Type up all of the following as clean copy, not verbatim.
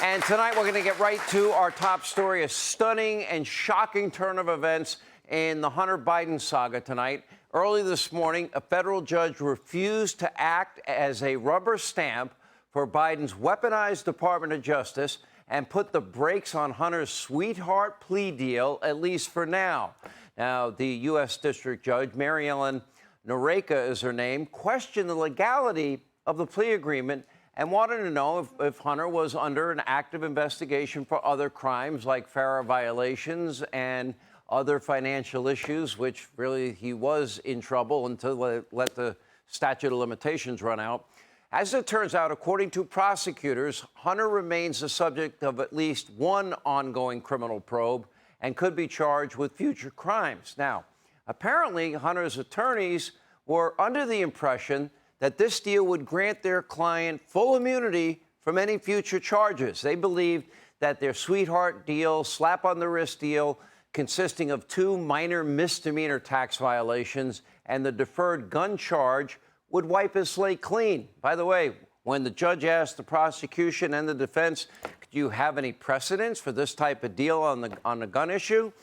And tonight we're going to get right to our top story, a stunning and shocking turn of events in the Hunter Biden saga tonight. Early this morning, a federal judge refused to act as a rubber stamp for Biden's weaponized Department of Justice and put the brakes on Hunter's sweetheart plea deal, at least for now. Now, the U.S. District Judge, Mary Ellen Noreika is her name, questioned the legality of the plea agreement and wanted to know if Hunter was under an active investigation for other crimes like FARA violations and other financial issues, which really he was in trouble until they let the statute of limitations run out. As it turns out, according to prosecutors, Hunter remains the subject of at least one ongoing criminal probe and could be charged with future crimes. Now, apparently, Hunter's attorneys were under the impression that this deal would grant their client full immunity from any future charges. They believed that their sweetheart deal, slap-on-the-wrist deal, consisting of 2 minor misdemeanor tax violations and the deferred gun charge, would wipe his slate clean. By the way, when the judge asked the prosecution and the defense, do you have any precedents for this type of deal on the gun issue?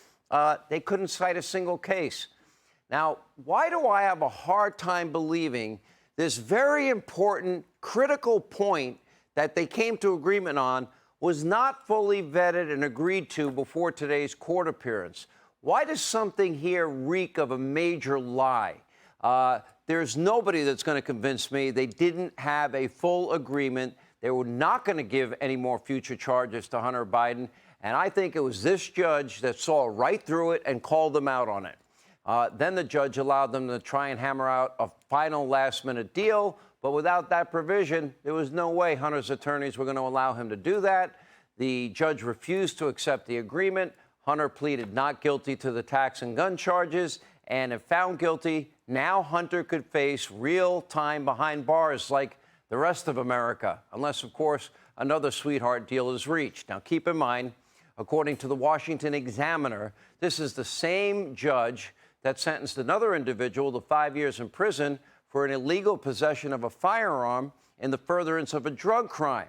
They couldn't cite a single case. Now, why do I have a hard time believing this very important, critical point that they came to agreement on was not fully vetted and agreed to before today's court appearance? Why does something here reek of a major lie? There's nobody that's going to convince me they didn't have a full agreement. They were not going to give any more future charges to Hunter Biden. And I think it was this judge that saw right through it and called them out on it. Then the judge allowed them to try and hammer out a final last-minute deal. But without that provision, there was no way Hunter's attorneys were going to allow him to do that. The judge refused to accept the agreement. Hunter pleaded not guilty to the tax and gun charges. And if found guilty, now Hunter could face real time behind bars like the rest of America, unless, of course, another sweetheart deal is reached. Now, keep in mind, according to the Washington Examiner, this is the same judge that sentenced another individual to 5 years in prison for an illegal possession of a firearm in the furtherance of a drug crime.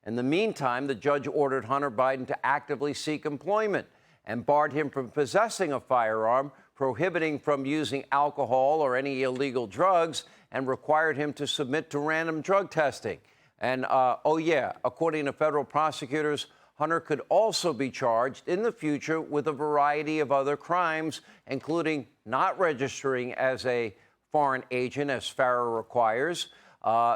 In the meantime, the judge ordered Hunter Biden to actively seek employment and barred him from possessing a firearm, prohibiting from using alcohol or any illegal drugs, and required him to submit to random drug testing. And, according to federal prosecutors, Hunter could also be charged in the future with a variety of other crimes, including not registering as a foreign agent, as FARA requires.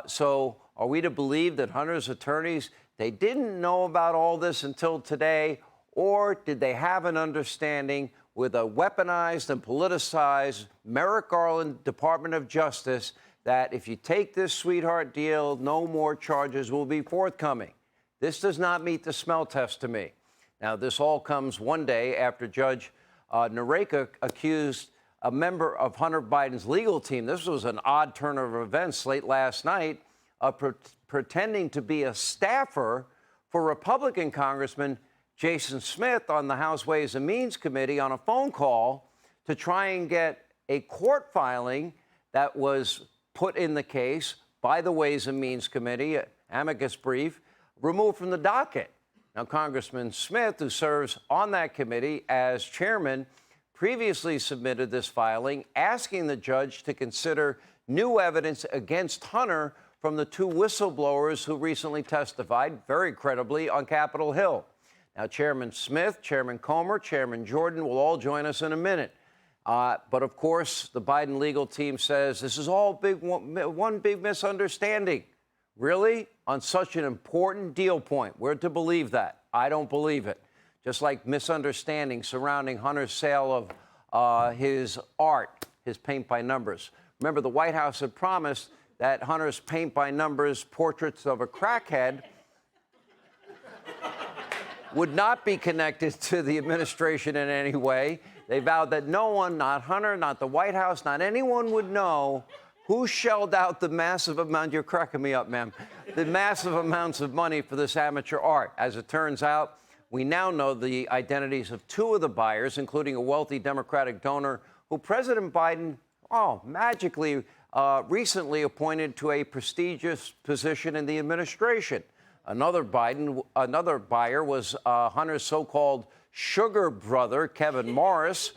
So are we to believe that Hunter's attorneys, they didn't know about all this until today, or did they have an understanding with a weaponized and politicized Merrick Garland Department of Justice that if you take this sweetheart deal, no more charges will be forthcoming? This does not meet the smell test to me. Now, this all comes one day after Judge Noreika accused a member of Hunter Biden's legal team, this was an odd turn of events late last night, of pretending to be a staffer for Republican Congressman Jason Smith on the House Ways and Means Committee on a phone call to try and get a court filing that was put in the case by the Ways and Means Committee, amicus brief, removed from the docket. Now, Congressman Smith, who serves on that committee as chairman, previously submitted this filing asking the judge to consider new evidence against Hunter from the 2 whistleblowers who recently testified very credibly on Capitol Hill. Now, Chairman Smith, Chairman Comer, Chairman Jordan will all join us in a minute. But, of course, the Biden legal team says this is all one big misunderstanding. Really? On such an important deal point. We're to believe that. I don't believe it. Just like misunderstanding surrounding Hunter's sale of his art, his paint by numbers. Remember, the White House had promised that Hunter's paint by numbers portraits of a crackhead would not be connected to the administration in any way. They vowed that no one, not Hunter, not the White House, not anyone would know who shelled out the massive amount, you're cracking me up, ma'am, the massive amounts of money for this amateur art. As it turns out, we now know the identities of 2 of the buyers, including a wealthy Democratic donor who President Biden, magically recently appointed to a prestigious position in the administration. Another buyer was Hunter's so-called sugar brother, Kevin Morris,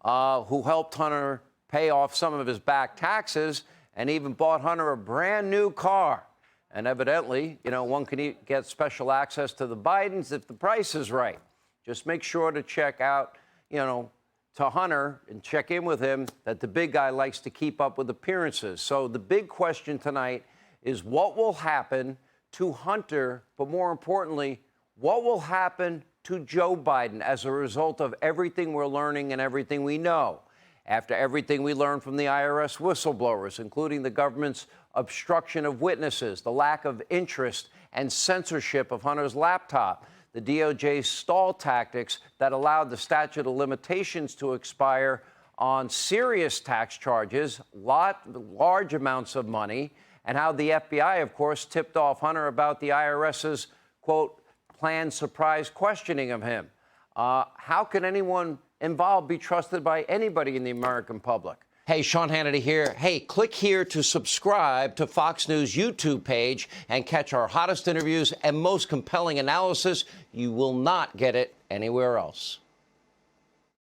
who helped Hunter pay off some of his back taxes and even bought Hunter a brand new car. And evidently, one can get special access to the Bidens if the price is right. Just make sure to check out, to Hunter and check in with him that the big guy likes to keep up with appearances. So the big question tonight is what will happen to Hunter, but more importantly, what will happen to Joe Biden as a result of everything we're learning and everything we know? After everything we learned from the IRS whistleblowers, including the government's obstruction of witnesses, the lack of interest and censorship of Hunter's laptop, the DOJ's stall tactics that allowed the statute of limitations to expire on serious tax charges, large amounts of money, and how the FBI, of course, tipped off Hunter about the IRS's, quote, planned surprise questioning of him. How can anyone involved be trusted by anybody in the American public? Hey, Sean Hannity here. Hey, click here to subscribe to Fox News YouTube page and catch our hottest interviews and most compelling analysis. You will not get it anywhere else.